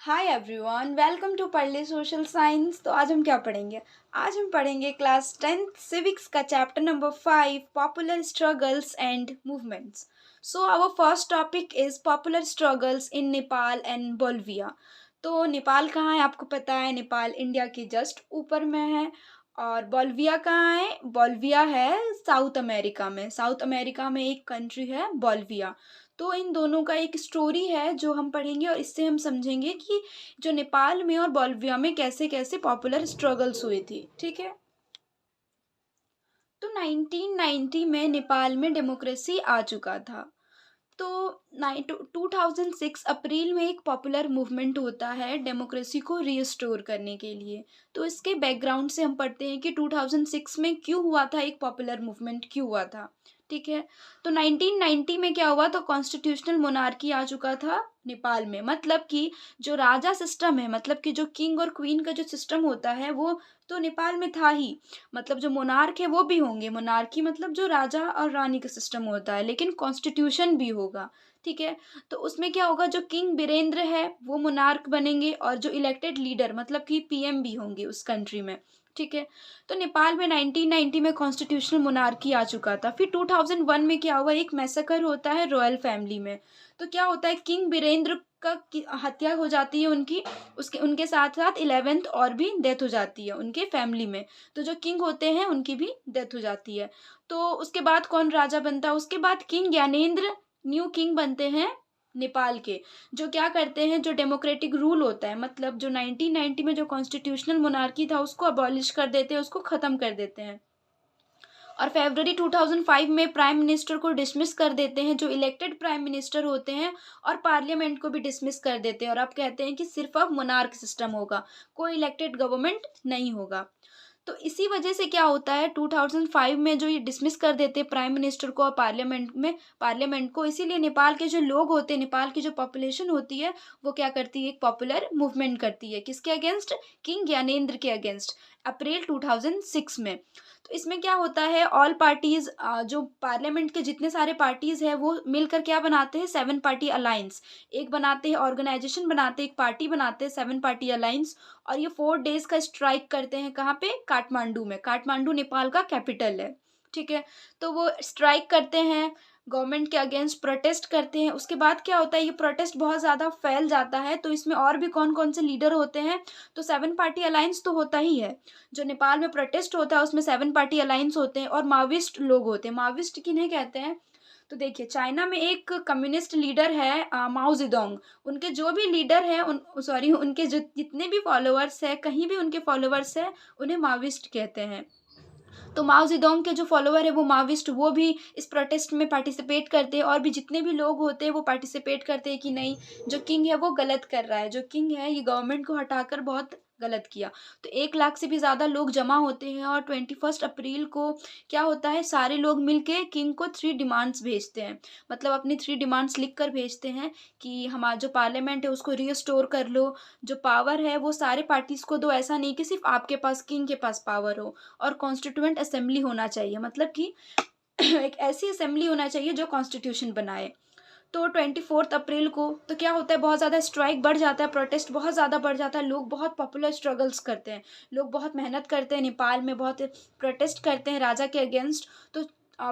Hi everyone, welcome to Padhle social science. तो आज हम क्या पढ़ेंगे? आज हम पढ़ेंगे क्लास 10th सिविक्स का chapter number 5, popular struggles and movements. So our first topic is popular struggles in Nepal and Bolivia. तो नेपाल कहाँ है? आपको पता है, नेपाल इंडिया के जस्ट ऊपर में है। और बोल्विया कहाँ है? बोल्विया है साउथ अमेरिका में। साउथ अमेरिका में एक कंट्री है बोल्विया। तो इन दोनों का एक स्टोरी है जो हम पढ़ेंगे, और इससे हम समझेंगे कि जो नेपाल में और बोल्विया में कैसे कैसे पॉपुलर स्ट्रगल्स हुई थी। ठीक है। तो 1990 में नेपाल में डेमोक्रेसी आ चुका था। तो 2006 अप्रैल में एक पॉपुलर मूवमेंट होता है डेमोक्रेसी को रीस्टोर करने के लिए। तो इसके बैकग्राउंड से हम पढ़ते हैं कि 2006 में क्यों हुआ था, एक पॉपुलर मूवमेंट क्यों हुआ था। ठीक है। तो 1990 में क्या हुआ? तो कॉन्स्टिट्यूशनल मोनार्की आ चुका था नेपाल में। मतलब कि जो राजा सिस्टम है, मतलब कि जो किंग और क्वीन का जो सिस्टम होता है, वो तो नेपाल में था ही। मतलब जो मोनार्क है वो भी होंगे। मोनार्की मतलब जो राजा और रानी का सिस्टम होता है, लेकिन कॉन्स्टिट्यूशन भी होगा। ठीक है। तो उसमें क्या होगा, जो किंग बीरेंद्र है वो मोनार्क बनेंगे, और जो इलेक्टेड लीडर मतलब कि पीएम भी होंगे उस कंट्री में। ठीक है। तो नेपाल में 1990 में कॉन्स्टिट्यूशनल मोनार्की आ चुका था। फिर 2001 में क्या हुआ, एक मैसेकर होता है रॉयल फैमिली में। तो क्या होता है, किंग बीरेंद्र का हत्या हो जाती है उनकी। उसके उनके साथ साथ 11th और भी डेथ हो जाती है उनके फैमिली में। तो जो किंग होते हैं उनकी भी डेथ हो जाती है। तो उसके बाद कौन राजा बनता है? उसके बाद किंग ज्ञानेंद्र न्यू किंग बनते हैं नेपाल के। जो क्या करते हैं, जो डेमोक्रेटिक रूल होता है, मतलब जो 1990 में जो कॉन्स्टिट्यूशनल मोनार्की था उसको अबॉलिश कर देते हैं, उसको ख़त्म कर देते हैं। और फरवरी 2005 में प्राइम मिनिस्टर को डिसमिस कर देते हैं, जो इलेक्टेड प्राइम मिनिस्टर होते हैं। और पार्लियामेंट को भी डिसमिस कर देते हैं, और अब कहते हैं कि सिर्फ अब मोनार्क सिस्टम होगा, कोई इलेक्टेड गवर्नमेंट नहीं होगा। तो इसी वजह से क्या होता है, 2005 में जो ये डिसमिस कर देते हैं प्राइम मिनिस्टर को और पार्लियामेंट को, इसीलिए नेपाल के जो लोग होते हैं, नेपाल की जो पॉपुलेशन होती है, वो क्या करती है, एक पॉपुलर मूवमेंट करती है। किसके अगेंस्ट? किंग ज्ञानेंद्र के अगेंस्ट, अप्रैल 2006 में। तो इसमें क्या होता है, ऑल पार्टीज, जो पार्लियामेंट के जितने सारे पार्टीज हैं वो मिलकर क्या बनाते हैं, 7 पार्टी अलायंस। एक बनाते हैं, ऑर्गेनाइजेशन बनाते हैं, एक पार्टी बनाते हैं, 7 पार्टी अलायंस। और ये 4 डेज का स्ट्राइक करते हैं। कहाँ पे? काठमांडू में। काठमांडू नेपाल का कैपिटल है। ठीक है। तो वो स्ट्राइक करते हैं, गवर्नमेंट के अगेंस्ट प्रोटेस्ट करते हैं। उसके बाद क्या होता है, ये प्रोटेस्ट बहुत ज़्यादा फैल जाता है। तो इसमें और भी कौन कौन से लीडर होते हैं? तो 7 पार्टी अलायंस तो होता ही है। जो नेपाल में प्रोटेस्ट होता है उसमें 7 पार्टी अलायंस होते हैं, और माविस्ट लोग होते हैं। माविस्ट किन्हें कहते हैं? तो देखिए, चाइना में एक कम्युनिस्ट लीडर है, माओ जेडोंग। उनके जो भी लीडर हैं, उनके जो जितने भी फॉलोअर्स हैं, कहीं भी उनके फॉलोअर्स हैं, उन्हें माविस्ट कहते हैं। तो माओ जेडोंग के जो फॉलोअर है वो माविस्ट, वो भी इस प्रोटेस्ट में पार्टिसिपेट करते हैं। और भी जितने भी लोग होते हैं वो पार्टिसिपेट करते हैं कि नहीं, जो किंग है वो गलत कर रहा है, जो किंग है ये गवर्नमेंट को हटाकर बहुत गलत किया। तो 1 लाख से भी ज़्यादा लोग जमा होते हैं, और 21 अप्रैल को क्या होता है, सारे लोग मिलके किंग को 3 डिमांड्स भेजते हैं। मतलब अपनी 3 डिमांड्स लिख कर भेजते हैं कि हमारा जो पार्लियामेंट है उसको रीस्टोर कर लो, जो पावर है वो सारे पार्टीज को दो, ऐसा नहीं कि सिर्फ आपके पास, किंग के पास पावर हो। और कॉन्स्टिट्यूएंट असेंबली होना चाहिए, मतलब कि एक ऐसी असेंबली होना चाहिए जो कॉन्स्टिट्यूशन बनाए। तो 24 अप्रैल को तो क्या होता है, बहुत ज़्यादा स्ट्राइक बढ़ जाता है, प्रोटेस्ट बहुत ज़्यादा बढ़ जाता है, लोग बहुत पॉपुलर स्ट्रगल्स करते हैं, लोग बहुत मेहनत करते हैं, नेपाल में बहुत प्रोटेस्ट करते हैं राजा के अगेंस्ट। तो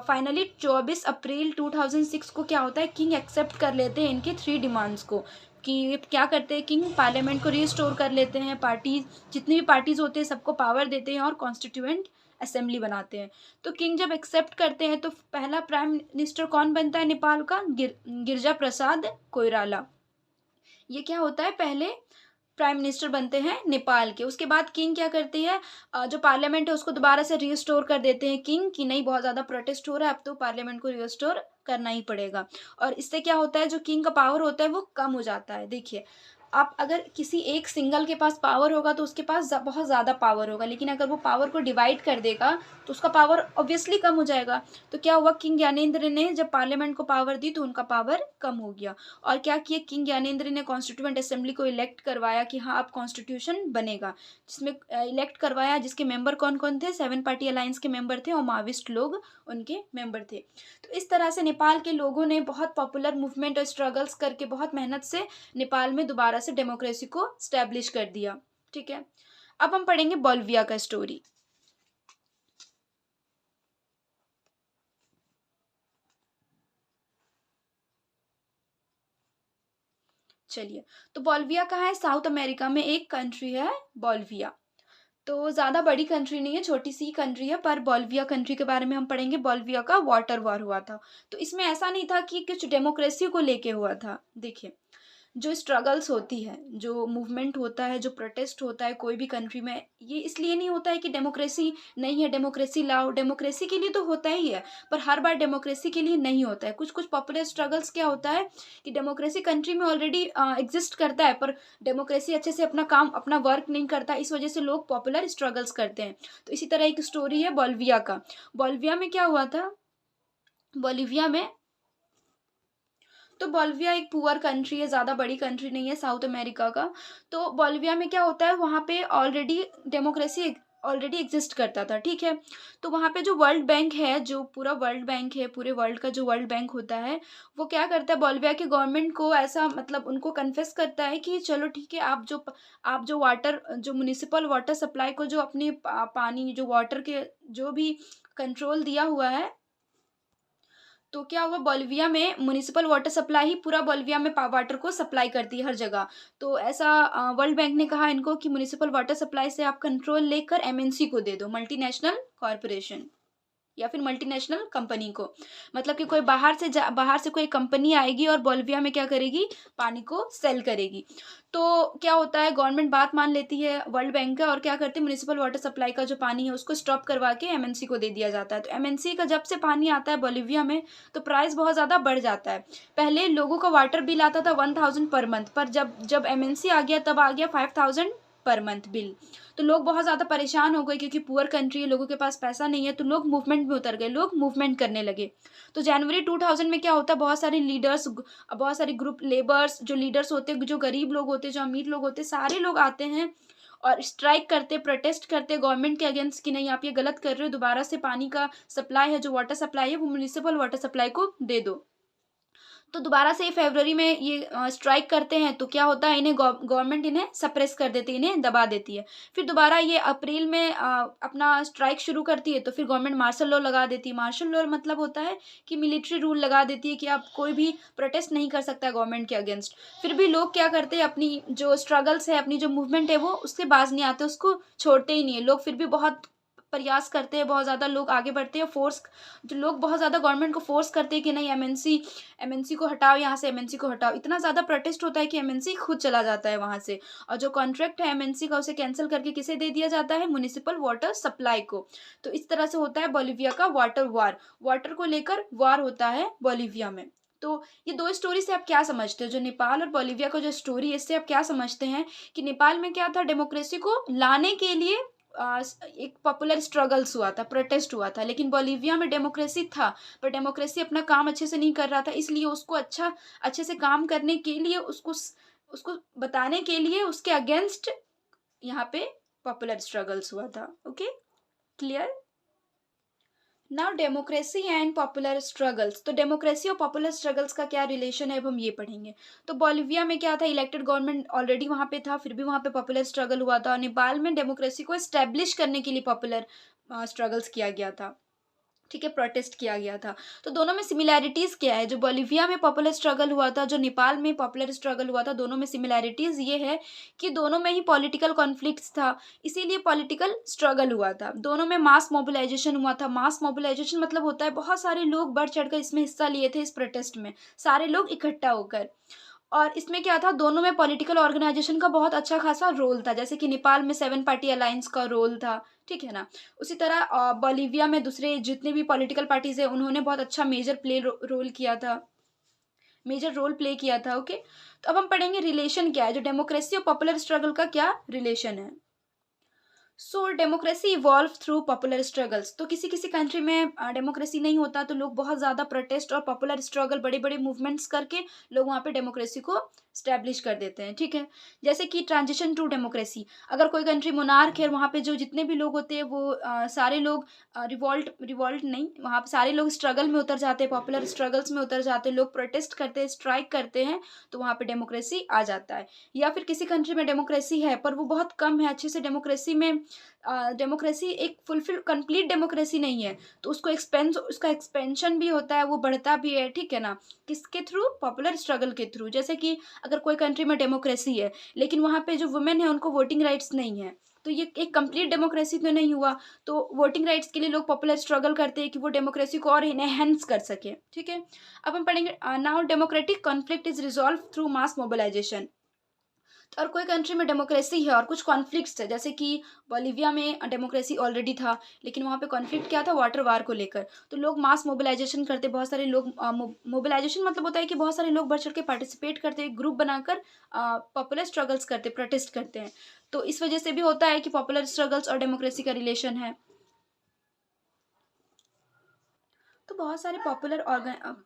फाइनली 24 अप्रैल 2006 को क्या होता है, किंग एक्सेप्ट कर लेते हैं इनके 3 डिमांड्स को। कि क्या करते हैं, किंग पार्लियामेंट को रीस्टोर कर लेते हैं, पार्टी जितनी भी पार्टीज होते हैं सबको पावर देते हैं, और कॉन्स्टिट्यूएंट असेंबली बनाते हैं। तो किंग जब एक्सेप्ट करते हैं तो पहला प्राइम मिनिस्टर कौन बनता है नेपाल का? गिरजा प्रसाद कोइराला। ये क्या होता है, पहले प्राइम मिनिस्टर बनते हैं नेपाल के। उसके बाद किंग क्या करती है, जो पार्लियामेंट है उसको दोबारा से रीस्टोर कर देते हैं किंग, कि नहीं बहुत ज़्यादा प्रोटेस्ट हो रहा है, अब तो पार्लियामेंट को रीस्टोर करना ही पड़ेगा। और इससे क्या होता है, जो किंग का पावर होता है वो कम हो जाता है। देखिए, आप अगर किसी एक सिंगल के पास पावर होगा तो उसके पास बहुत ज़्यादा पावर होगा, लेकिन अगर वो पावर को डिवाइड कर देगा तो उसका पावर ऑब्वियसली कम हो जाएगा। तो क्या हुआ, किंग ज्ञानेंद्र ने जब पार्लियामेंट को पावर दी तो उनका पावर कम हो गया। और क्या किया, किंग ज्ञानेंद्र ने कॉन्स्टिट्यूएंट असेंबली को इलेक्ट करवाया कि हाँ अब कॉन्स्टिट्यूशन बनेगा, जिसमें इलेक्ट करवाया, जिसके मेंबर कौन कौन थे, 7 पार्टी अलायंस के मेंबर थे, और माविस्ट लोग उनके मेंबर थे। तो इस तरह से नेपाल के लोगों ने बहुत पॉपुलर मूवमेंट और स्ट्रगल्स करके बहुत मेहनत से नेपाल में दोबारा से डेमोक्रेसी को स्टैब्लिश कर दिया। ठीक है, अब हम पढ़ेंगे बोलिविया का स्टोरी। चलिए, तो बोलिविया कहाँ है? साउथ अमेरिका में एक कंट्री है बोलिविया। तो ज़्यादा बड़ी कंट्री नहीं है, छोटी सी कंट्री है, पर बोलिविया कंट्री के बारे में हम पढ़ेंगे। बोलिविया का वाटर वॉर हुआ था, तो इसमें ऐसा नहीं था कि कुछ डेमोक्रेसी को लेके हुआ था। देखिए, जो स्ट्रगल्स होती है, जो मूवमेंट होता है, जो प्रोटेस्ट होता है कोई भी कंट्री में, ये इसलिए नहीं होता है कि डेमोक्रेसी नहीं है, डेमोक्रेसी लाओ। डेमोक्रेसी के लिए तो होता ही है, पर हर बार डेमोक्रेसी के लिए नहीं होता है। कुछ कुछ पॉपुलर स्ट्रगल्स क्या होता है कि डेमोक्रेसी कंट्री में ऑलरेडी एग्जिस्ट करता है, पर डेमोक्रेसी अच्छे से अपना काम, अपना वर्क नहीं करता, इस वजह से लोग पॉपुलर स्ट्रगल्स करते हैं। तो इसी तरह एक स्टोरी है बोलिविया का। बोलिविया में क्या हुआ था? बोलिविया में, तो बोलिविया एक पुअर कंट्री है, ज़्यादा बड़ी कंट्री नहीं है, साउथ अमेरिका का। तो बोलिविया में क्या होता है, वहाँ पे ऑलरेडी डेमोक्रेसी ऑलरेडी एग्जिस्ट करता था। ठीक है, तो वहाँ पे जो वर्ल्ड बैंक है, जो पूरा वर्ल्ड बैंक है, पूरे वर्ल्ड का जो वर्ल्ड बैंक होता है, वो क्या करता है, बोलिविया की गवर्नमेंट को ऐसा मतलब उनको कन्फेस करता है कि चलो ठीक है, आप जो वाटर, जो म्यूनिसिपल वाटर सप्लाई को, जो अपनी पानी, जो वाटर के जो भी कंट्रोल दिया हुआ है, तो क्या हुआ, बोलिविया में म्युनिसिपल वाटर सप्लाई ही पूरा बोलिविया में वाटर को सप्लाई करती है हर जगह। तो ऐसा वर्ल्ड बैंक ने कहा इनको कि म्युनिसिपल वाटर सप्लाई से आप कंट्रोल लेकर एमएनसी को दे दो, मल्टीनेशनल कॉरपोरेशन या फिर मल्टीनेशनल कंपनी को। मतलब कि कोई बाहर से कोई कंपनी आएगी और बोलिविया में क्या करेगी, पानी को सेल करेगी। तो क्या होता है, गवर्नमेंट बात मान लेती है वर्ल्ड बैंक का, और क्या करते हैं, म्युनिसिपल वाटर सप्लाई का जो पानी है उसको स्टॉप करवा के एमएनसी को दे दिया जाता है। तो एमएनसी का जब से पानी आता है बोलिविया में, तो प्राइस बहुत ज़्यादा बढ़ जाता है। पहले लोगों का वाटर बिल आता था 1000 पर मंथ, पर जब जब एमएनसी आ गया तब आ गया 5000 पर मंथ बिल। तो लोग बहुत ज़्यादा परेशान हो गए, क्योंकि पुअर कंट्री है, लोगों के पास पैसा नहीं है, तो लोग मूवमेंट में उतर गए, लोग मूवमेंट करने लगे। तो जनवरी 2000 में क्या होता है, बहुत सारे लीडर्स, बहुत सारे ग्रुप, लेबर्स, जो लीडर्स होते हैं, जो गरीब लोग होते हैं, जो अमीर लोग होते हैं, सारे लोग आते हैं और स्ट्राइक करते, प्रोटेस्ट करते गवर्नमेंट के अगेंस्ट कि नहीं, आप ये गलत कर रहे हो, दोबारा से पानी का सप्लाई है, जो वाटर सप्लाई है, वो म्युनिसिपल वाटर सप्लाई को दे दो। तो दोबारा से फरवरी में ये स्ट्राइक करते हैं, तो क्या होता है, इन्हें गवर्नमेंट इन्हें सप्रेस कर देती है, इन्हें दबा देती है। फिर दोबारा ये अप्रैल में अपना स्ट्राइक शुरू करती है, तो फिर गवर्नमेंट मार्शल लॉ लगा देती है। मार्शल लॉ मतलब होता है कि मिलिट्री रूल लगा देती है कि आप कोई भी प्रोटेस्ट नहीं कर सकता गवर्नमेंट के अगेंस्ट। फिर भी लोग क्या करते हैं, अपनी जो स्ट्रगल्स है, अपनी जो मूवमेंट है, वो उससे बाज नहीं आते, उसको छोड़ते ही नहीं है लोग। फिर भी बहुत प्रयास करते हैं, बहुत ज़्यादा लोग आगे बढ़ते हैं, फोर्स, जो लोग बहुत ज़्यादा गवर्नमेंट को फोर्स करते हैं कि नहीं, एमएनसी को हटाओ, यहाँ से एमएनसी को हटाओ। इतना ज़्यादा प्रोटेस्ट होता है कि एमएनसी खुद चला जाता है वहाँ से, और जो कॉन्ट्रैक्ट है एमएनसी का, उसे कैंसिल करके किसे दे दिया जाता है, म्युनिसिपल वाटर सप्लाई को। तो इस तरह से होता है बोलिविया का वाटर वार, वाटर को लेकर वार होता है बोलिविया में। तो ये दो स्टोरी से आप क्या समझते हो, जो नेपाल और बोलिविया का जो स्टोरी है, इससे आप क्या समझते हैं कि नेपाल में क्या था, डेमोक्रेसी को लाने के लिए एक पॉपुलर स्ट्रगल्स हुआ था, प्रोटेस्ट हुआ था, लेकिन बोलिविया में डेमोक्रेसी था, पर डेमोक्रेसी अपना काम अच्छे से नहीं कर रहा था, इसलिए उसको अच्छे से काम करने के लिए, उसको बताने के लिए उसके अगेंस्ट यहाँ पे पॉपुलर स्ट्रगल्स हुआ था। Okay, clear. Now democracy and popular struggles. तो डेमोक्रेसी और पॉपुलर स्ट्रगल्स का क्या रिलेशन है, अब हम ये पढ़ेंगे। तो बोलिविया में क्या था, इलेक्टेड गवर्नमेंट ऑलरेडी वहाँ पे था, फिर भी वहाँ पे पॉपुलर स्ट्रगल हुआ था। और नेपाल में डेमोक्रेसी को एस्टेब्लिश करने के लिए पॉपुलर स्ट्रगल्स किया गया था। ठीक है, प्रोटेस्ट किया गया था। तो दोनों में सिमिलैरिटीज़ क्या है, जो बोलिविया में पॉपुलर स्ट्रगल हुआ था, जो नेपाल में पॉपुलर स्ट्रगल हुआ था, दोनों में सिमिलैरिटीज़ ये है कि दोनों में ही पॉलिटिकल कॉन्फ्लिक्ट्स था, इसीलिए पॉलिटिकल स्ट्रगल हुआ था। दोनों में मास मोबिलाइजेशन हुआ था। मास मोबिलाइजेशन मतलब होता है बहुत सारे लोग बढ़ चढ़कर इसमें हिस्सा लिए थे, इस प्रोटेस्ट में सारे लोग इकट्ठा होकर। और इसमें क्या था, दोनों में पॉलिटिकल ऑर्गेनाइजेशन का बहुत अच्छा खासा रोल था, जैसे कि नेपाल में 7 पार्टी अलायंस का रोल था, ठीक है ना। उसी तरह बोलिविया में दूसरे जितने भी पॉलिटिकल पार्टीज है, उन्होंने बहुत अच्छा मेजर रोल प्ले किया था। ओके, तो अब हम पढ़ेंगे रिलेशन क्या है, जो डेमोक्रेसी और पॉपुलर स्ट्रगल का क्या रिलेशन है। So democracy evolve through popular struggles. तो किसी किसी कंट्री में डेमोक्रेसी नहीं होता, तो लोग बहुत ज़्यादा प्रोटेस्ट और पॉपुलर स्ट्रगल, बड़े बड़े मूवमेंट्स करके लोग वहाँ पे डेमोक्रेसी को स्टैब्लिश कर देते हैं, ठीक है। जैसे कि ट्रांजिशन टू डेमोक्रेसी, अगर कोई कंट्री मोनार्क है, वहाँ पे जो जितने भी लोग होते हैं वो सारे लोग रिवॉल्ट रिवॉल्ट नहीं, वहाँ पे सारे लोग स्ट्रगल में उतर जाते हैं, पॉपुलर स्ट्रगल्स में उतर जाते हैं, लोग प्रोटेस्ट करते हैं, स्ट्राइक करते हैं, तो वहाँ पे डेमोक्रेसी आ जाता है। या फिर किसी कंट्री में डेमोक्रेसी है पर वो बहुत कम है, अच्छे से डेमोक्रेसी में डेमोक्रेसी एक फुलफिल कंप्लीट डेमोक्रेसी नहीं है, तो उसका एक्सपेंशन भी होता है, वो बढ़ता भी है, ठीक है ना। किसके थ्रू? पॉपुलर स्ट्रगल के थ्रू। जैसे कि अगर कोई कंट्री में डेमोक्रेसी है लेकिन वहाँ पे जो वुमेन है उनको वोटिंग राइट्स नहीं है, तो ये एक कंप्लीट डेमोक्रेसी तो नहीं हुआ। तो वोटिंग राइट्स के लिए लोग पॉपुलर स्ट्रगल करते हैं कि वो डेमोक्रेसी को और इनहेंस कर सके, ठीक है। अब हम पढ़ेंगे now democratic conflict is resolve through mass mobilisation. और कोई कंट्री में डेमोक्रेसी है और कुछ कॉन्फ्लिक्ट्स है, जैसे कि बोलिविया में डेमोक्रेसी ऑलरेडी था लेकिन वहाँ पे कॉन्फ्लिक्ट क्या था? वाटर वार को लेकर। तो लोग मास मोबिलाइजेशन करते, बहुत सारे लोग मोबिलाइजेशन मतलब होता है कि बहुत सारे लोग बढ़ चढ़ के पार्टिसिपेट करते हैं, ग्रुप बनाकर पॉपुलर स्ट्रगल्स करते, प्रोटेस्ट करते हैं। तो इस वजह से भी होता है कि पॉपुलर स्ट्रगल्स और डेमोक्रेसी का रिलेशन है। तो बहुत सारे पॉपुलर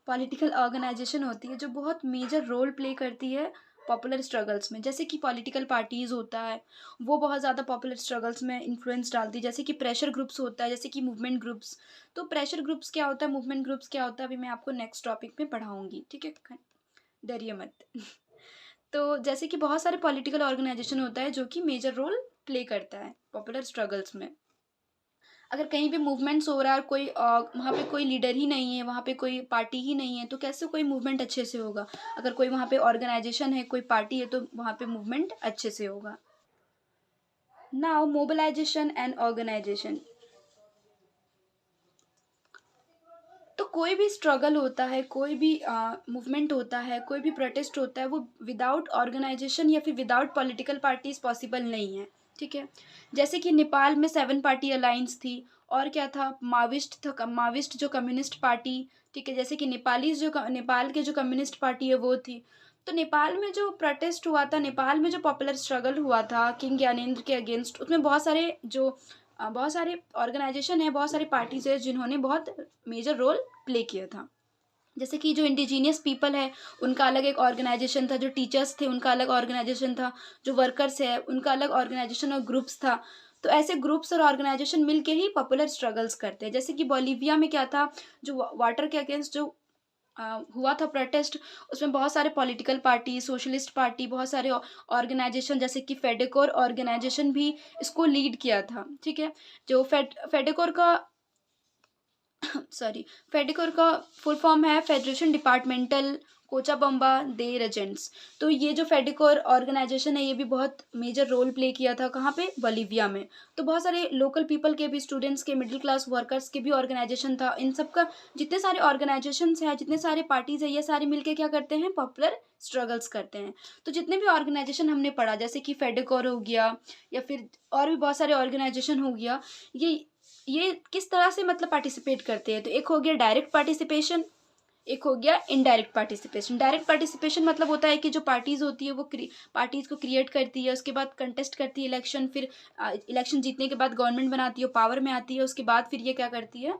पॉलिटिकल ऑर्गेनाइजेशन होती है जो बहुत मेजर रोल प्ले करती है पॉपुलर स्ट्रगल्स में। जैसे कि पॉलिटिकल पार्टीज़ होता है, वो बहुत ज़्यादा पॉपुलर स्ट्रगल्स में इन्फ्लुएंस डालती है। जैसे कि प्रेशर ग्रुप्स होता है, जैसे कि मूवमेंट ग्रुप्स। तो प्रेशर ग्रुप्स क्या होता है, मूवमेंट ग्रुप्स क्या होता है, अभी मैं आपको नेक्स्ट टॉपिक में पढ़ाऊंगी, ठीक है, डरिए मत। तो जैसे कि बहुत सारे पॉलिटिकल ऑर्गेनाइजेशन होता है जो कि मेजर रोल प्ले करता है पॉपुलर स्ट्रगल्स में। अगर कहीं भी मूवमेंट्स हो रहा है और कोई वहाँ पे कोई लीडर ही नहीं है, वहाँ पे कोई पार्टी ही नहीं है, तो कैसे कोई मूवमेंट अच्छे से होगा? अगर कोई वहाँ पे ऑर्गेनाइजेशन है, कोई पार्टी है, तो वहाँ पे मूवमेंट अच्छे से होगा। Now mobilisation and organisation. तो कोई भी स्ट्रगल होता है, कोई भी मूवमेंट होता है, कोई भी प्रोटेस्ट होता है, वो विदाउट ऑर्गेनाइजेशन या फिर विदाउट पॉलिटिकल पार्टीज पॉसिबल नहीं है, ठीक है। जैसे कि नेपाल में 7 पार्टी अलायंस थी, और क्या था, माविस्ट था, माविस्ट जो कम्युनिस्ट पार्टी, ठीक है। जैसे कि नेपाल के जो कम्युनिस्ट पार्टी है वो थी। तो नेपाल में जो प्रोटेस्ट हुआ था, नेपाल में जो पॉपुलर स्ट्रगल हुआ था किंग ज्ञानेंद्र के अगेंस्ट, उसमें बहुत सारे ऑर्गेनाइजेशन है, बहुत सारी पार्टीज है जिन्होंने बहुत मेजर रोल प्ले किया था। जैसे कि जो इंडिजीनियस पीपल है उनका अलग एक ऑर्गेनाइजेशन था, जो टीचर्स थे उनका अलग ऑर्गेनाइजेशन था, जो वर्कर्स है उनका अलग ऑर्गेनाइजेशन और ग्रुप्स था। तो ऐसे ग्रुप्स और ऑर्गेनाइजेशन मिलके ही पॉपुलर स्ट्रगल्स करते हैं। जैसे कि बोलिविया में क्या था, जो वाटर के अगेंस्ट जो हुआ था प्रोटेस्ट, उसमें बहुत सारे पॉलिटिकल पार्टी, सोशलिस्ट पार्टी, बहुत सारे ऑर्गेनाइजेशन, जैसे कि फेडेकोर ऑर्गेनाइजेशन भी इसको लीड किया था, ठीक है। जो फेडेकोर का सॉरी फेडिकोर का फुल फॉर्म है फेडरेशन डिपार्टमेंटल कोचाबम्बा दे रेजेंट्स। तो ये जो फेडिकोर ऑर्गेनाइजेशन है ये भी बहुत मेजर रोल प्ले किया था, कहाँ पे? बोलिविया में। तो बहुत सारे लोकल पीपल के भी, स्टूडेंट्स के, मिडिल क्लास वर्कर्स के भी ऑर्गेनाइजेशन था। इन सब का जितने सारे ऑर्गेनाइजेशंस हैं, जितने सारे पार्टीज है, ये सारे मिलके क्या करते हैं? पॉपुलर स्ट्रगल्स करते हैं। तो जितने भी ऑर्गेनाइजेशन हमने पढ़ा, जैसे कि फेडिकोर हो गया या फिर और भी बहुत सारे ऑर्गेनाइजेशन हो गया, ये किस तरह से मतलब पार्टिसिपेट करते हैं? तो एक हो गया डायरेक्ट पार्टिसिपेशन, एक हो गया इनडायरेक्ट पार्टिसिपेशन। डायरेक्ट पार्टिसिपेशन मतलब होता है कि जो पार्टीज होती है वो पार्टीज को क्रिएट करती है, उसके बाद कंटेस्ट करती है इलेक्शन, फिर इलेक्शन जीतने के बाद गवर्नमेंट बनाती है, पावर में आती है, उसके बाद फिर ये क्या करती है?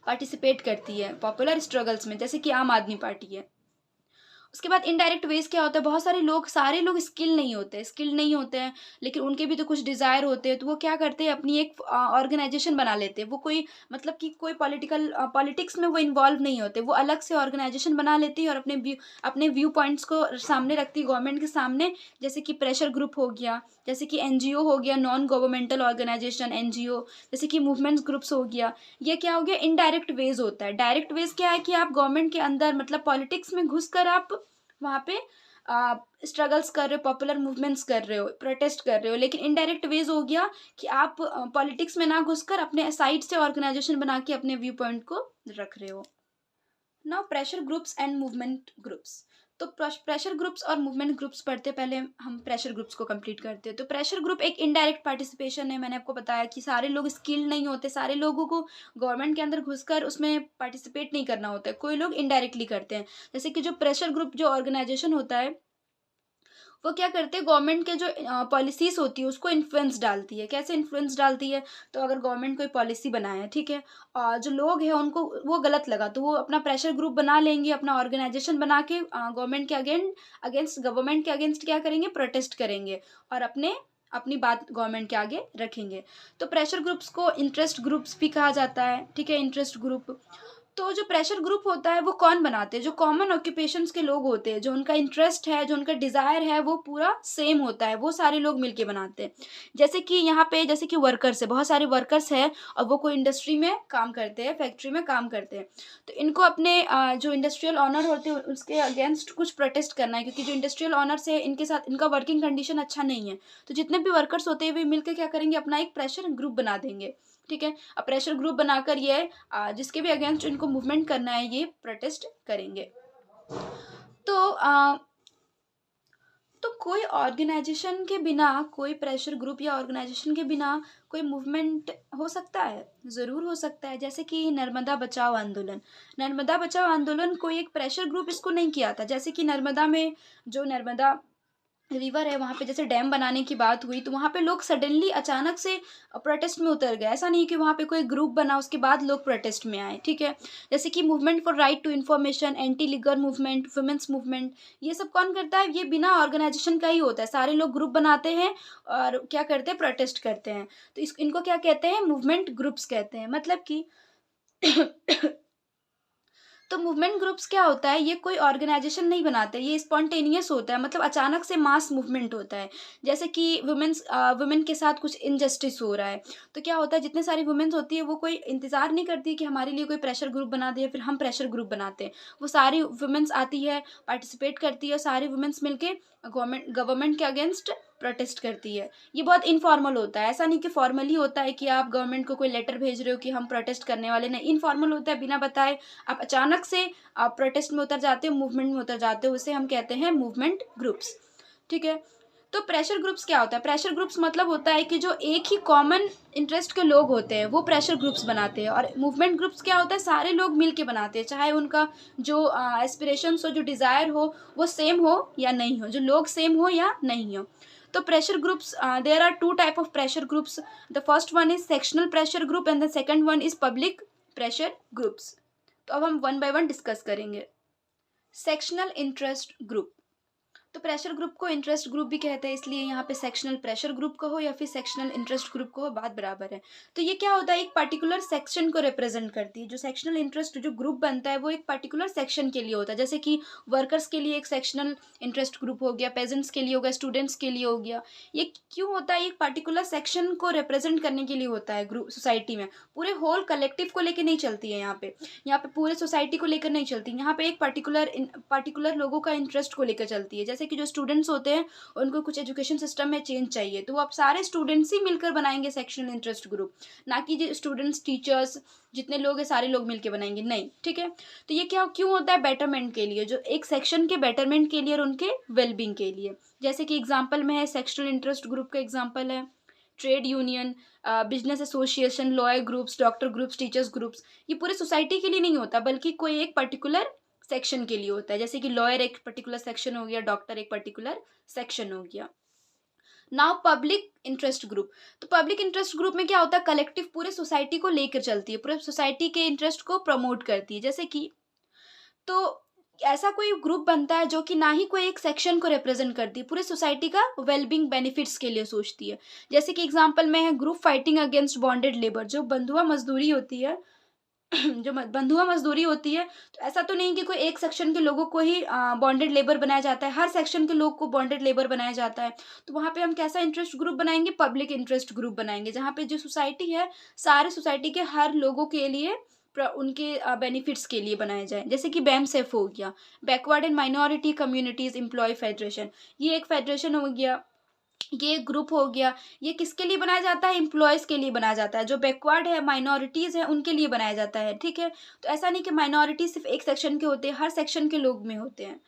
पार्टिसिपेट करती है पॉपुलर स्ट्रगल्स में, जैसे कि आम आदमी पार्टी है। उसके बाद इनडायरेक्ट वेज क्या होता है, बहुत सारे लोग स्किल नहीं होते हैं, लेकिन उनके भी तो कुछ डिज़ायर होते हैं, तो वो क्या करते हैं? अपनी एक ऑर्गेनाइजेशन बना लेते हैं। वो कोई मतलब कि कोई पॉलिटिक्स में वो इन्वॉल्व नहीं होते, वो अलग से ऑर्गेनाइजेशन बना लेती है और अपने व्यू पॉइंट्स को सामने रखती है गवर्नमेंट के सामने। जैसे कि प्रेशर ग्रुप हो गया, जैसे कि एनजीओ हो गया, नॉन गवर्नमेंटल ऑर्गेनाइजेशन एनजीओ, जैसे कि मूवमेंट्स ग्रुप्स हो गया। ये क्या हो गया? इनडायरेक्ट वेज होता है। डायरेक्ट वेज क्या है कि आप गवर्नमेंट के अंदर मतलब पॉलिटिक्स में घुस कर आप वहाँ पे स्ट्रगल्स कर रहे हो, पॉपुलर मूवमेंट्स कर रहे हो, प्रोटेस्ट कर रहे हो। लेकिन इनडायरेक्ट वेज हो गया कि आप पॉलिटिक्स में ना घुसकर अपने साइड से ऑर्गेनाइजेशन बना के अपने व्यू पॉइंट को रख रहे हो। Now pressure groups and movement groups. तो प्रेशर ग्रुप्स और मूवमेंट ग्रुप्स पढ़ते पहले हम प्रेशर ग्रुप्स को कंप्लीट करते हैं। तो प्रेशर ग्रुप एक इनडायरेक्ट पार्टिसिपेशन है। मैंने आपको बताया कि सारे लोग स्किल्ड नहीं होते, सारे लोगों को गवर्नमेंट के अंदर घुसकर उसमें पार्टिसिपेट नहीं करना होता है, कोई लोग इनडायरेक्टली करते हैं। जैसे कि जो प्रेशर ग्रुप जो ऑर्गेनाइजेशन होता है वो क्या करते हैं, गवर्नमेंट के जो पॉलिसीज़ होती है उसको इन्फ्लुएंस डालती है। कैसे इन्फ्लुएंस डालती है? तो अगर गवर्नमेंट कोई पॉलिसी बनाए है, ठीक है? जो लोग हैं उनको वो गलत लगा तो वो अपना प्रेशर ग्रुप बना लेंगे, अपना ऑर्गेनाइज़ेशन बना के गवर्नमेंट के अगेंस्ट गवर्नमेंट के अगेंस्ट क्या करेंगे? प्रोटेस्ट करेंगे और अपनी बात गवर्नमेंट के आगे रखेंगे। तो प्रेशर ग्रुप्स को इंटरेस्ट ग्रुप्स भी कहा जाता है, ठीक है? Interest group. तो जो प्रेशर ग्रुप होता है वो कौन बनाते हैं? जो कॉमन ऑक्यूपेशंस के लोग होते हैं, जो उनका इंटरेस्ट है, जो उनका डिज़ायर है वो पूरा सेम होता है, वो सारे लोग मिलके बनाते हैं। जैसे कि यहाँ पे जैसे कि वर्कर्स है, बहुत सारे वर्कर्स हैं और वो कोई इंडस्ट्री में काम करते हैं, फैक्ट्री में काम करते हैं। तो इनको अपने जो इंडस्ट्रियल ओनर होते हैं उसके अगेंस्ट कुछ प्रोटेस्ट करना है, क्योंकि जो इंडस्ट्रियल ओनर्स है इनके साथ इनका वर्किंग कंडीशन अच्छा नहीं है। तो जितने भी वर्कर्स होते हैं वे मिलके क्या करेंगे? अपना एक प्रेशर ग्रुप बना देंगे, ठीक है? अब प्रेशर ग्रुप बनाकर ये जिसके भी अगेंस्ट इनको मूवमेंट करना है ये प्रोटेस्ट करेंगे। तो कोई ऑर्गेनाइजेशन के बिना, कोई प्रेशर ग्रुप या ऑर्गेनाइजेशन के बिना कोई मूवमेंट हो सकता है? ज़रूर हो सकता है। जैसे कि नर्मदा बचाओ आंदोलन। नर्मदा बचाओ आंदोलन कोई एक प्रेशर ग्रुप इसको नहीं किया था। जैसे कि नर्मदा में जो नर्मदा रिवर है वहाँ पे जैसे डैम बनाने की बात हुई तो वहाँ पे लोग सडनली अचानक से प्रोटेस्ट में उतर गए। ऐसा नहीं कि वहाँ पे कोई ग्रुप बना उसके बाद लोग प्रोटेस्ट में आए, ठीक है? जैसे कि movement for right to information, anti liquor movement, women's movement, ये सब कौन करता है? ये बिना ऑर्गेनाइजेशन का ही होता है। सारे लोग ग्रुप बनाते हैं और क्या करते हैं? प्रोटेस्ट करते हैं। तो इनको क्या कहते हैं? मूवमेंट ग्रुप्स कहते हैं। मतलब कि तो मूवमेंट ग्रुप्स क्या होता है? ये कोई ऑर्गेनाइजेशन नहीं बनाते, ये स्पॉन्टेनियस होता है, मतलब अचानक से मास मूवमेंट होता है। जैसे कि वुमेन के साथ कुछ इनजस्टिस हो रहा है, तो क्या होता है जितने सारी वुमेन्स होती है वो कोई इंतज़ार नहीं करती कि हमारे लिए कोई प्रेशर ग्रुप बना दे या फिर हम प्रेशर ग्रुप बनाते हैं। वो सारी वुमेन्स आती है, पार्टिसिपेट करती है, सारी वुमेन्स मिलके गवर्नमेंट के अगेंस्ट प्रोटेस्ट करती है। ये बहुत इनफॉर्मल होता है, ऐसा नहीं कि फॉर्मली होता है कि आप गवर्नमेंट को कोई लेटर भेज रहे हो कि हम प्रोटेस्ट करने वाले, नहीं, इनफॉर्मल होता है, बिना बताए आप अचानक से आप प्रोटेस्ट में उतर जाते हो, मूवमेंट में उतर जाते हो, उसे हम कहते हैं मूवमेंट ग्रुप्स, ठीक है? तो प्रेशर ग्रुप्स क्या होता है? प्रेशर ग्रुप्स मतलब होता है कि जो एक ही कॉमन इंटरेस्ट के लोग होते हैं वो प्रेशर ग्रुप्स बनाते हैं, और मूवमेंट ग्रुप्स क्या होता है? सारे लोग मिल के बनाते हैं, चाहे उनका जो एस्पिरेशंस हो, जो डिज़ायर हो वो सेम हो या नहीं हो, जो लोग सेम हो या नहीं हो। तो pressure groups, there are two type of pressure groups. The first one is sectional pressure group and the second one is public pressure groups. तो अब हम वन बाय वन डिस्कस करेंगे। Sectional interest group. तो pressure group को interest group भी कहते हैं, इसलिए यहाँ पे सेक्शनल प्रेशर ग्रुप कहो या फिर सेक्शनल इंटरेस्ट ग्रुप कहो, बात बराबर है। तो ये क्या होता है? एक पर्टिकुलर सेक्शन को रिप्रेजेंट करती है। जो सेक्शनल इंटरेस्ट जो ग्रुप बनता है वो एक पर्टिकुलर सेक्शन के लिए होता है। जैसे कि वर्कर्स के लिए एक सेक्शनल इंटरेस्ट ग्रुप हो गया, पेजेंट्स के लिए हो गया, स्टूडेंट्स के लिए हो गया। ये क्यों होता है? एक पर्टिकुलर सेक्शन को रिप्रेजेंट करने के लिए होता है ग्रुप सोसाइटी में। पूरे होल कलेक्टिव को लेकर नहीं चलती है यहाँ पे पूरे सोसाइटी को लेकर नहीं चलती। यहाँ पे एक पर्टिकुलर लोगों का इंटरेस्ट को लेकर चलती है। जैसे कि जो स्टूडेंट्स होते हैं उनको कुछ एजुकेशन सिस्टम में चेंज चाहिए, तो वो अब सारे स्टूडेंट्स ही मिलकर बनाएंगे सेक्शनल इंटरेस्ट ग्रुप, ना कि जो स्टूडेंट्स, टीचर्स, जितने लोग हैं सारे लोग मिलकर बनाएंगे, नहीं, ठीक है? तो ये क्या क्यों होता है? बेटरमेंट के लिए, जो एक सेक्शन के बेटरमेंट के लिए और उनके वेलबींग के लिए। जैसे कि एग्जाम्पल में है सेक्शनल इंटरेस्ट ग्रुप का एग्जाम्पल है trade union, business association, lawyer groups, doctor groups, teachers groups. ये पूरे सोसाइटी के लिए नहीं होता बल्कि कोई एक पर्टिकुलर सेक्शन के लिए होता है। जैसे कि लॉयर एक पर्टिकुलर सेक्शन हो गया, डॉक्टर एक पर्टिकुलर सेक्शन हो गया। Now public interest group. तो पब्लिक इंटरेस्ट ग्रुप में क्या होता है? कलेक्टिव पूरे सोसाइटी को लेकर चलती है, पूरे सोसाइटी के इंटरेस्ट को प्रमोट करती है। जैसे कि तो ऐसा कोई ग्रुप बनता है जो कि ना ही कोई एक सेक्शन को रिप्रेजेंट करती है, पूरे सोसाइटी का वेलबींग बेनिफिट्स के लिए सोचती है। जैसे कि एग्जांपल में है group fighting against bonded labour. जो बंधुआ मजदूरी होती है जो बंधुआ मजदूरी होती है, तो ऐसा तो नहीं कि कोई एक सेक्शन के लोगों को ही बॉन्डेड लेबर बनाया जाता है, हर सेक्शन के लोग को बॉन्डेड लेबर बनाया जाता है। तो वहाँ पे हम कैसा इंटरेस्ट ग्रुप बनाएंगे? पब्लिक इंटरेस्ट ग्रुप बनाएंगे, जहाँ पे जो सोसाइटी है सारे सोसाइटी के हर लोगों के लिए उनके बेनिफिट्स के लिए बनाए जाए। जैसे कि बैमसेफ हो गया, backward and minority communities employ federation, ये एक फेडरेशन हो गया, ये एक ग्रुप हो गया। ये किसके लिए बनाया जाता है? एम्प्लॉयज के लिए बनाया जाता है, जो बैकवर्ड है, माइनॉरिटीज है, उनके लिए बनाया जाता है, ठीक है? तो ऐसा नहीं कि माइनॉरिटी सिर्फ एक सेक्शन के होते हैं, हर सेक्शन के लोग में होते हैं।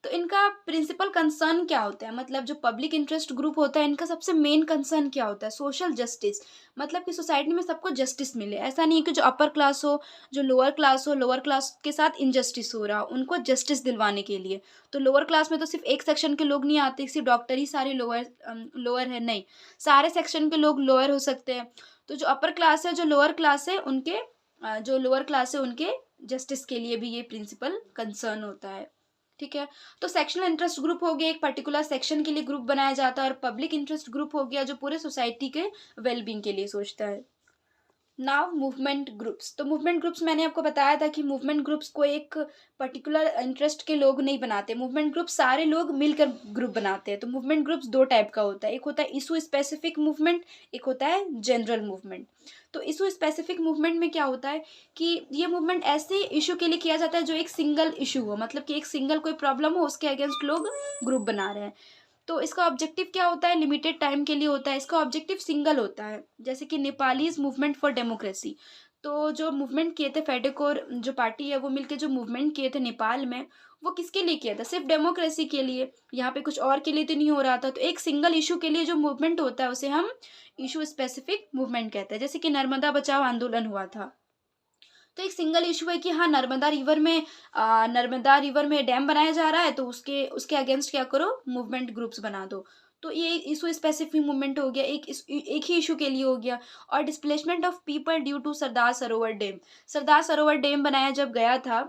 तो इनका प्रिंसिपल कंसर्न क्या होता है, मतलब जो पब्लिक इंटरेस्ट ग्रुप होता है इनका सबसे मेन कंसर्न क्या होता है, सोशल जस्टिस। मतलब कि सोसाइटी में सबको जस्टिस मिले, ऐसा नहीं है कि जो अपर क्लास हो, जो लोअर क्लास हो, लोअर क्लास के साथ इनजस्टिस हो रहा हो, उनको जस्टिस दिलवाने के लिए। तो लोअर क्लास में तो सिर्फ एक सेक्शन के लोग नहीं आते, सिर्फ डॉक्टर ही सारे लोअर लोअर है, नहीं, सारे सेक्शन के लोग लोअर हो सकते हैं। तो जो अपर क्लास है, जो लोअर क्लास है उनके जो लोअर क्लास है उनके जस्टिस के लिए भी ये प्रिंसिपल कंसर्न होता है। ठीक है। तो सेक्शनल इंटरेस्ट ग्रुप हो गया, एक पर्टिकुलर सेक्शन के लिए ग्रुप बनाया जाता है, और पब्लिक इंटरेस्ट ग्रुप हो गया जो पूरे सोसाइटी के वेलबींग के लिए सोचता है। Now movement groups. तो मूवमेंट ग्रुप्स मैंने आपको बताया था कि मूवमेंट ग्रुप्स को एक पर्टिकुलर इंटरेस्ट के लोग नहीं बनाते, मूवमेंट ग्रुप सारे लोग मिलकर ग्रुप बनाते हैं। तो मूवमेंट ग्रुप्स दो टाइप का होता है, एक होता है इशू स्पेसिफिक मूवमेंट, एक होता है जनरल मूवमेंट। तो इशू स्पेसिफिक मूवमेंट में क्या होता है कि ये मूवमेंट ऐसे इशू के लिए किया जाता है जो एक सिंगल इशू हो, मतलब कि एक सिंगल कोई प्रॉब्लम हो उसके अगेंस्ट लोग ग्रुप बना रहे हैं। तो इसका ऑब्जेक्टिव क्या होता है, लिमिटेड टाइम के लिए होता है, इसका ऑब्जेक्टिव सिंगल होता है। जैसे कि नेपालीज मूवमेंट फॉर डेमोक्रेसी। तो जो मूवमेंट किए थे फेडेकोर जो पार्टी है वो मिलके जो मूवमेंट किए थे नेपाल में, वो किसके लिए किया था, सिर्फ डेमोक्रेसी के लिए, यहाँ पे कुछ और के लिए तो नहीं हो रहा था। तो एक सिंगल इशू के लिए जो मूवमेंट होता है उसे हम इशू स्पेसिफिक मूवमेंट कहते हैं। जैसे कि नर्मदा बचाओ आंदोलन हुआ था, तो एक सिंगल इशू है कि हाँ नर्मदा रिवर में डैम बनाया जा रहा है, तो उसके उसके अगेंस्ट क्या करो, मूवमेंट ग्रुप्स बना दो। तो ये इशू स्पेसिफिक मूवमेंट हो गया, एक ही इशू के लिए हो गया। और displacement of people due to Sardar Sarovar dam. Sardar Sarovar dam बनाया जब गया था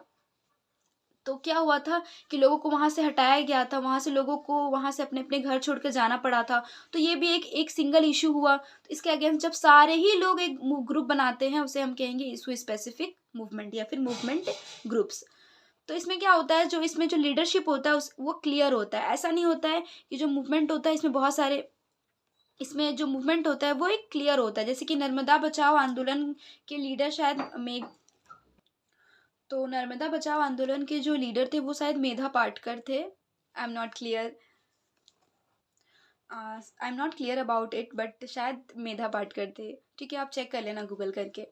तो क्या हुआ था कि लोगों को वहां से हटाया गया था, वहां से लोगों को वहां से अपने अपने घर छोड़ कर जाना पड़ा था। तो ये भी एक सिंगल इशू हुआ। तो इसके अगेंस्ट जब सारे ही लोग एक ग्रुप बनाते हैं उसे हम कहेंगे इशू स्पेसिफिक मूवमेंट या फिर मूवमेंट ग्रुप्स। तो इसमें क्या होता है, जो इसमें जो लीडरशिप होता है वो क्लियर होता है। ऐसा नहीं होता है कि जो मूवमेंट होता है इसमें बहुत सारे, इसमें जो मूवमेंट होता है वो एक क्लियर होता है। जैसे कि नर्मदा बचाओ आंदोलन के लीडर शायद तो नर्मदा बचाओ आंदोलन के जो लीडर थे वो शायद मेधा पाटकर थे। I am not clear about it, but शायद मेधा पाटकर थे। ठीक है, आप चेक कर लेना गूगल करके।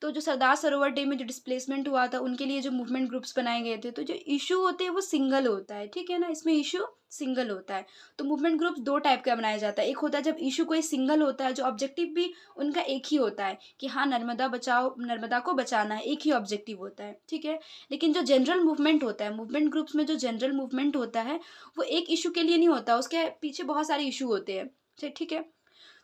तो जो सरदार सरोवर डे में जो डिस्प्लेसमेंट हुआ था उनके लिए जो मूवमेंट ग्रुप्स बनाए गए थे, तो जो इशू होते हैं वो सिंगल होता है। ठीक है ना, इसमें इशू सिंगल होता है। तो मूवमेंट ग्रुप्स दो टाइप का बनाया जाता है, एक होता है जब इशू कोई सिंगल होता है, जो ऑब्जेक्टिव भी उनका एक ही होता है कि हाँ नर्मदा बचाओ, नर्मदा को बचाना है, एक ही ऑब्जेक्टिव होता है। ठीक है। लेकिन जो जनरल मूवमेंट होता है, मूवमेंट ग्रुप्स में जो जनरल मूवमेंट होता है वो एक इशू के लिए नहीं होता, उसके पीछे बहुत सारे इशू होते हैं। ठीक है।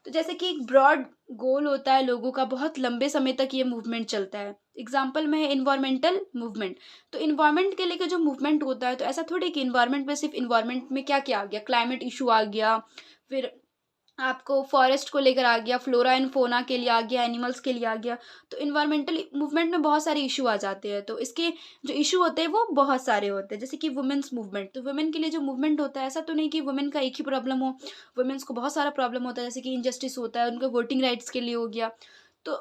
तो जैसे कि एक ब्रॉड गोल होता है लोगों का, बहुत लंबे समय तक ये मूवमेंट चलता है। एग्जाम्पल में है इन्वायरमेंटल मूवमेंट। तो इन्वायरमेंट के लेकर जो मूवमेंट होता है, तो ऐसा थोड़ी कि इन्वायरमेंट में सिर्फ इन्वायरमेंट में क्या क्या आ गया, क्लाइमेट इशू आ गया, फिर आपको फॉरेस्ट को लेकर आ गया, फ्लोरा एंड फोना के लिए आ गया, एनिमल्स के लिए आ गया। तो इन्वायरमेंटल मूवमेंट में बहुत सारे इशू आ जाते हैं। तो इसके जो इशू होते हैं वो बहुत सारे होते हैं। जैसे कि वुमेन्स मूवमेंट, तो वुमेन के लिए जो मूवमेंट होता है, ऐसा तो नहीं कि वुमेन का एक ही प्रॉब्लम हो, वुमेन्स को बहुत सारा प्रॉब्लम होता है। जैसे कि इनजस्टिस होता है, उनके वोटिंग राइट्स के लिए हो गया। तो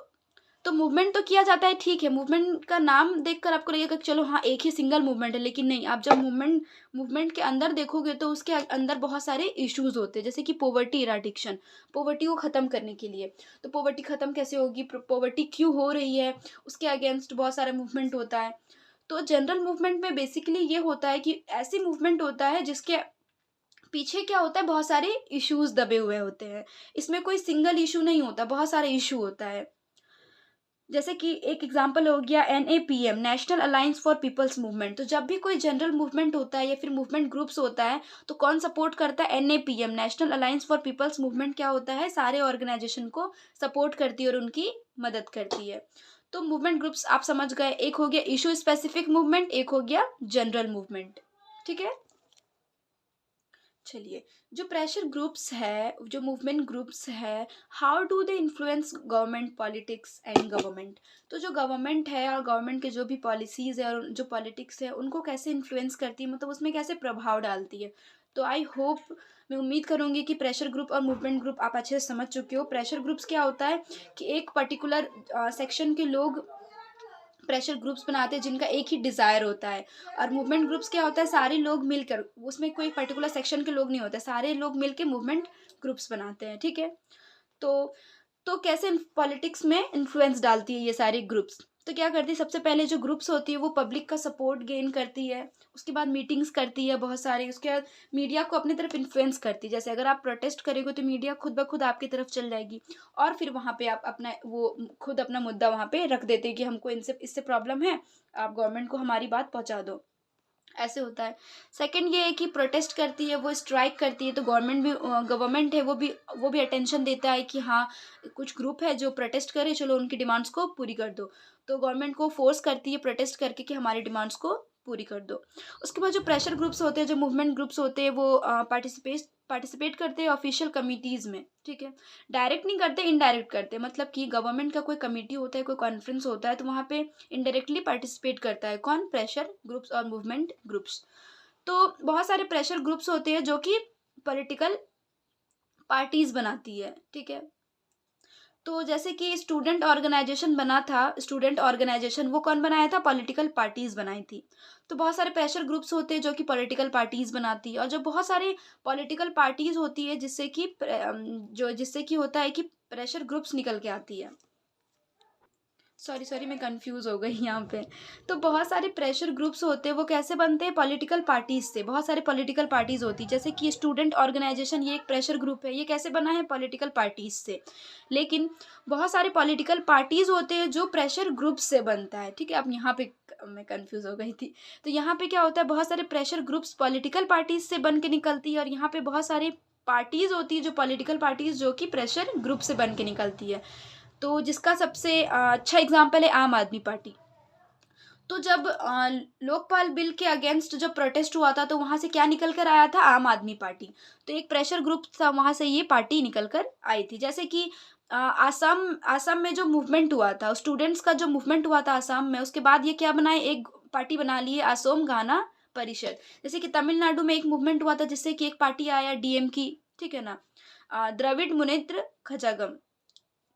तो मूवमेंट तो किया जाता है, ठीक है, मूवमेंट का नाम देखकर आपको लगेगा कि चलो हाँ एक ही सिंगल मूवमेंट है, लेकिन नहीं, आप जब मूवमेंट के अंदर देखोगे तो उसके अंदर बहुत सारे इश्यूज होते हैं। जैसे कि पोवर्टी इराडिक्शन, पोवर्टी को ख़त्म करने के लिए। तो पोवर्टी ख़त्म कैसे होगी, पोवर्टी क्यों हो रही है, उसके अगेंस्ट बहुत सारा मूवमेंट होता है। तो जनरल मूवमेंट में बेसिकली ये होता है कि ऐसी मूवमेंट होता है जिसके पीछे क्या होता है, बहुत सारे इश्यूज दबे हुए होते हैं। इसमें कोई सिंगल इशू नहीं होता, बहुत सारे इशू होता है। जैसे कि एक एग्जांपल हो गया NAPM, national alliance for people's movement. तो जब भी कोई जनरल मूवमेंट होता है या फिर मूवमेंट ग्रुप्स होता है तो कौन सपोर्ट करता है, NAPM, national alliance for people's movement. क्या होता है, सारे ऑर्गेनाइजेशन को सपोर्ट करती है और उनकी मदद करती है। तो मूवमेंट ग्रुप्स आप समझ गए, एक हो गया इशू स्पेसिफिक मूवमेंट, एक हो गया जनरल मूवमेंट। ठीक है। चलिए, जो प्रेशर ग्रुप्स है, जो मूवमेंट ग्रुप्स है, how do they influence government politics and government. तो जो गवर्नमेंट है और गवर्नमेंट के जो भी पॉलिसीज़ है और जो पॉलिटिक्स है उनको कैसे इन्फ्लुएंस करती है, मतलब उसमें कैसे प्रभाव डालती है। तो आई होप, मैं उम्मीद करूँगी कि प्रेशर ग्रुप और मूवमेंट ग्रुप आप अच्छे से समझ चुके हो। प्रेशर ग्रुप्स क्या होता है कि एक पर्टिकुलर सेक्शन के लोग प्रेशर ग्रुप्स बनाते हैं जिनका एक ही डिज़ायर होता है। और मूवमेंट ग्रुप्स क्या होता है, सारे लोग मिलकर, उसमें कोई पर्टिकुलर सेक्शन के लोग नहीं होते, सारे लोग मिलकर मूवमेंट ग्रुप्स बनाते हैं। ठीक है। तो तो कैसे पॉलिटिक्स में इन्फ्लुएंस डालती है ये सारी ग्रुप्स। तो क्या करती है, सबसे पहले जो ग्रुप्स होती है वो पब्लिक का सपोर्ट गेन करती है, उसके बाद मीटिंग्स करती है बहुत सारी, उसके बाद मीडिया को अपनी तरफ इन्फ्लुएंस करती है। जैसे अगर आप प्रोटेस्ट करेंगे तो मीडिया खुद ब खुद आपकी तरफ चल जाएगी, और फिर वहाँ पे आप अपना वो खुद अपना मुद्दा वहाँ पे रख देते हैं कि हमको इनसे इससे प्रॉब्लम है, आप गवर्नमेंट को हमारी बात पहुँचा दो। ऐसे होता है। सेकंड ये है कि प्रोटेस्ट करती है, वो स्ट्राइक करती है, तो गवर्नमेंट है वो भी अटेंशन देता है कि हाँ, कुछ ग्रुप है जो प्रोटेस्ट करे, चलो उनकी डिमांड्स को पूरी कर दो। तो गवर्नमेंट को फोर्स करती है प्रोटेस्ट करके कि हमारी डिमांड्स को पूरी कर दो। उसके बाद जो प्रेशर ग्रुप्स होते हैं, जो मूवमेंट ग्रुप्स होते हैं, वो पार्टिसिपेट करते हैं ऑफिशियल कमिटीज़ में, ठीक है। डायरेक्ट नहीं करते, इनडायरेक्ट करते, मतलब कि गवर्नमेंट का कोई कमिटी होता है, कोई कॉन्फ्रेंस होता है, तो वहाँ पे इनडायरेक्टली पार्टिसिपेट करता है कौन, प्रेशर ग्रुप्स और मूवमेंट ग्रुप्स। तो बहुत सारे प्रेशर ग्रुप्स होते हैं जो कि पॉलिटिकल पार्टीज बनाती है, ठीक है। तो जैसे कि स्टूडेंट ऑर्गेनाइजेशन बना था, स्टूडेंट ऑर्गेनाइजेशन वो कौन बनाया था, पॉलिटिकल पार्टीज बनाई थी। तो बहुत सारे प्रेशर ग्रुप्स होते हैं जो कि पॉलिटिकल पार्टीज बनाती है, और जो बहुत सारे पॉलिटिकल पार्टीज होती है जिससे कि होता है कि प्रेशर ग्रुप्स निकल के आती है। सॉरी सॉरी, मैं कंफ्यूज हो गई यहाँ पे। तो बहुत सारे प्रेशर ग्रुप्स होते हैं, वो कैसे बनते हैं, पॉलिटिकल पार्टीज से। बहुत सारे पॉलिटिकल पार्टीज होती है, जैसे कि स्टूडेंट ऑर्गेनाइजेशन, ये एक प्रेशर ग्रुप है, ये कैसे बना है, पॉलिटिकल पार्टीज से। लेकिन बहुत सारे पॉलिटिकल पार्टीज होते हैं जो प्रेशर ग्रुप से बनता है, ठीक है। अब यहाँ पे मैं कंफ्यूज हो गई थी। तो यहाँ पे क्या होता है, बहुत सारे प्रेशर ग्रुप्स पॉलिटिकल पार्टीज से बन के निकलती है, और यहाँ पे बहुत सारे पार्टीज होती है जो पॉलिटिकल पार्टीज जो कि प्रेशर ग्रुप से बन के निकलती है। तो जिसका सबसे अच्छा एग्जाम्पल है आम आदमी पार्टी। तो जब लोकपाल बिल के अगेंस्ट जब प्रोटेस्ट हुआ था, तो वहां से क्या निकल कर आया था, आम आदमी पार्टी। तो एक प्रेशर ग्रुप था, वहां से ये पार्टी निकल कर आई थी। जैसे कि आसाम आसाम में जो मूवमेंट हुआ था, स्टूडेंट्स का जो मूवमेंट हुआ था आसाम में, उसके बाद ये क्या बनाए, एक पार्टी बना ली है, असोम गाना परिषद। जैसे कि तमिलनाडु में एक मूवमेंट हुआ था जिससे कि एक पार्टी आया डीएम की, ठीक है ना, द्रविड़ मुनेत्र खजागम,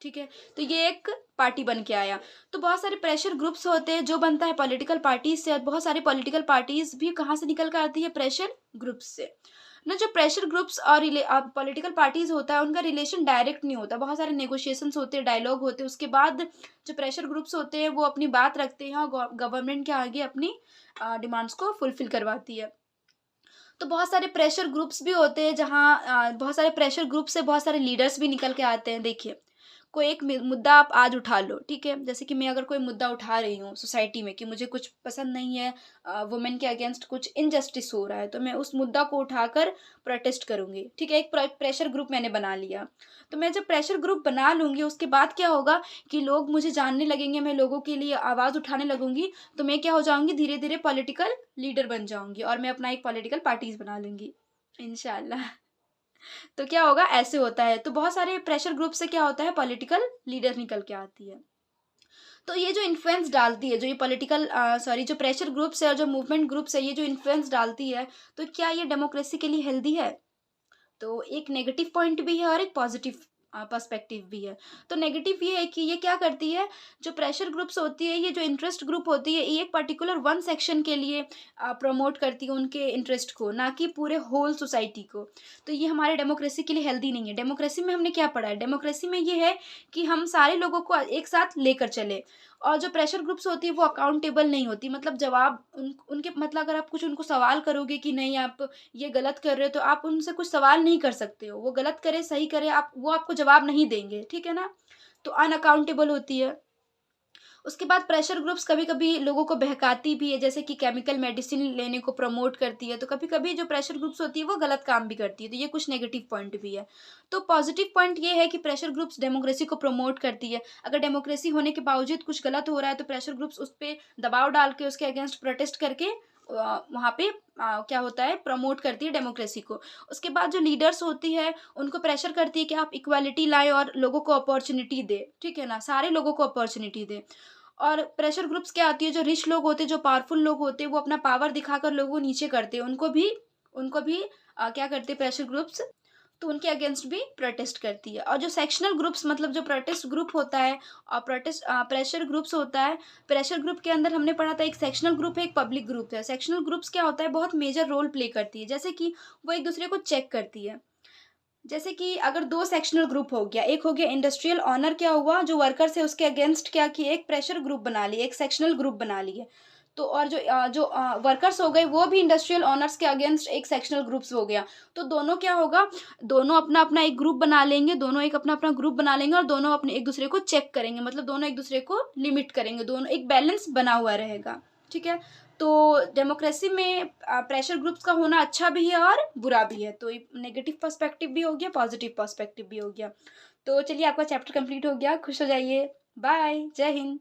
ठीक है। तो ये एक पार्टी बन के आया। तो बहुत सारे प्रेशर ग्रुप्स होते हैं जो बनता है पॉलिटिकल पार्टीज से, और बहुत सारी पॉलिटिकल पार्टीज भी कहाँ से निकल कर आती है, प्रेशर ग्रुप्स से ना। जो प्रेशर ग्रुप्स और पॉलिटिकल पार्टीज होता है, उनका रिलेशन डायरेक्ट नहीं होता, बहुत सारे नेगोशिएशंस होते हैं, डायलॉग होते हैं, उसके बाद जो प्रेशर ग्रुप्स होते हैं वो अपनी बात रखते हैं और गवर्नमेंट के आगे अपनी डिमांड्स को फुलफिल करवाती है। तो बहुत सारे प्रेशर ग्रुप्स भी होते हैं जहाँ बहुत सारे प्रेशर ग्रुप से बहुत सारे लीडर्स भी निकल के आते हैं। देखिए, कोई एक मुद्दा आप आज उठा लो, ठीक है। जैसे कि मैं अगर कोई मुद्दा उठा रही हूँ सोसाइटी में कि मुझे कुछ पसंद नहीं है, वुमेन के अगेंस्ट कुछ इनजस्टिस हो रहा है, तो मैं उस मुद्दा को उठाकर प्रोटेस्ट करूंगी, ठीक है। एक प्रेशर ग्रुप मैंने बना लिया। तो मैं जब प्रेशर ग्रुप बना लूंगी, उसके बाद क्या होगा कि लोग मुझे जानने लगेंगे, मैं लोगों के लिए आवाज़ उठाने लगूंगी, तो मैं क्या हो जाऊंगी, धीरे धीरे पॉलिटिकल लीडर बन जाऊंगी, और मैं अपना एक पॉलिटिकल पार्टीज बना लूंगी इंशाल्लाह। तो क्या होगा, ऐसे होता है। तो बहुत सारे प्रेशर ग्रुप से क्या होता है, पॉलिटिकल लीडर निकल के आती है। तो ये जो इन्फ्लुएंस डालती है, जो ये पॉलिटिकल सॉरी जो प्रेशर ग्रुप्स है और जो मूवमेंट ग्रुप्स है, ये जो इन्फ्लुएंस डालती है, तो क्या ये डेमोक्रेसी के लिए हेल्दी है? तो एक नेगेटिव पॉइंट भी है और एक पॉजिटिव पर्सपेक्टिव भी है। तो नेगेटिव ये है कि ये क्या करती है, जो प्रेशर ग्रुप्स होती है, ये जो इंटरेस्ट ग्रुप होती है, ये एक पर्टिकुलर वन सेक्शन के लिए प्रमोट करती है उनके इंटरेस्ट को, ना कि पूरे होल सोसाइटी को। तो ये हमारे डेमोक्रेसी के लिए हेल्दी नहीं है। डेमोक्रेसी में हमने क्या पढ़ा है, डेमोक्रेसी में ये है कि हम सारे लोगों को एक साथ लेकर चले। और जो प्रेशर ग्रुप्स होती है वो अकाउंटेबल नहीं होती, मतलब जवाब उनके मतलब अगर आप कुछ उनको सवाल करोगे कि नहीं आप ये गलत कर रहे हो, तो आप उनसे कुछ सवाल नहीं कर सकते हो। वो गलत करे सही करे, आप वो आपको जवाब नहीं देंगे, ठीक है ना। तो अनअकाउंटेबल होती है। उसके बाद प्रेशर ग्रुप्स कभी कभी लोगों को बहकाती भी है, जैसे कि केमिकल मेडिसिन लेने को प्रमोट करती है। तो कभी कभी जो प्रेशर ग्रुप्स होती है वो गलत काम भी करती है। तो ये कुछ नेगेटिव पॉइंट भी है। तो पॉजिटिव पॉइंट ये है कि प्रेशर ग्रुप्स डेमोक्रेसी को प्रमोट करती है। अगर डेमोक्रेसी होने के बावजूद कुछ गलत हो रहा है, तो प्रेशर ग्रुप्स उस पर दबाव डाल के उसके अगेंस्ट प्रोटेस्ट करके वहाँ पे क्या होता है, प्रमोट करती है डेमोक्रेसी को। उसके बाद जो लीडर्स होती है उनको प्रेशर करती है कि आप इक्वालिटी लाएं और लोगों को अपॉर्चुनिटी दे, ठीक है ना, सारे लोगों को अपॉर्चुनिटी दे। और प्रेशर ग्रुप्स क्या आती है, जो रिच लोग होते हैं, जो पावरफुल लोग होते हैं, वो अपना पावर दिखाकर लोगों को नीचे करते हैं, उनको भी क्या करते हैं प्रेशर ग्रुप्स, तो उनके अगेंस्ट भी प्रोटेस्ट करती है। और जो सेक्शनल ग्रुप्स, मतलब जो प्रोटेस्ट ग्रुप होता है और प्रेशर ग्रुप्स होता है, प्रेशर ग्रुप के अंदर हमने पढ़ा था एक सेक्शनल ग्रुप है, एक पब्लिक ग्रुप है। सेक्शनल ग्रुप्स क्या होता है, बहुत मेजर रोल प्ले करती है, जैसे कि वो एक दूसरे को चेक करती है। जैसे कि अगर दो सेक्शनल ग्रुप हो गया, एक हो गया इंडस्ट्रियल ऑनर, क्या हुआ जो वर्कर्स है उसके अगेंस्ट क्या किए, एक प्रेशर ग्रुप बना लिए, एक सेक्शनल ग्रुप बना लिए। तो और जो वर्कर्स हो गए वो भी इंडस्ट्रियल ऑनर्स के अगेंस्ट एक सेक्शनल ग्रुप्स हो गया। तो दोनों क्या होगा, दोनों अपना अपना एक ग्रुप बना लेंगे, दोनों एक अपना अपना ग्रुप बना लेंगे और दोनों अपने एक दूसरे को चेक करेंगे, मतलब दोनों एक दूसरे को लिमिट करेंगे, दोनों एक बैलेंस बना हुआ रहेगा। ठीक है। तो डेमोक्रेसी में प्रेशर ग्रुप्स का होना अच्छा भी है और बुरा भी है। तो नेगेटिव पर्सपेक्टिव भी हो गया, पॉजिटिव पर्सपेक्टिव भी हो गया। तो चलिए, आपका चैप्टर कंप्लीट हो गया, खुश हो जाइए। बाय, जय हिंद।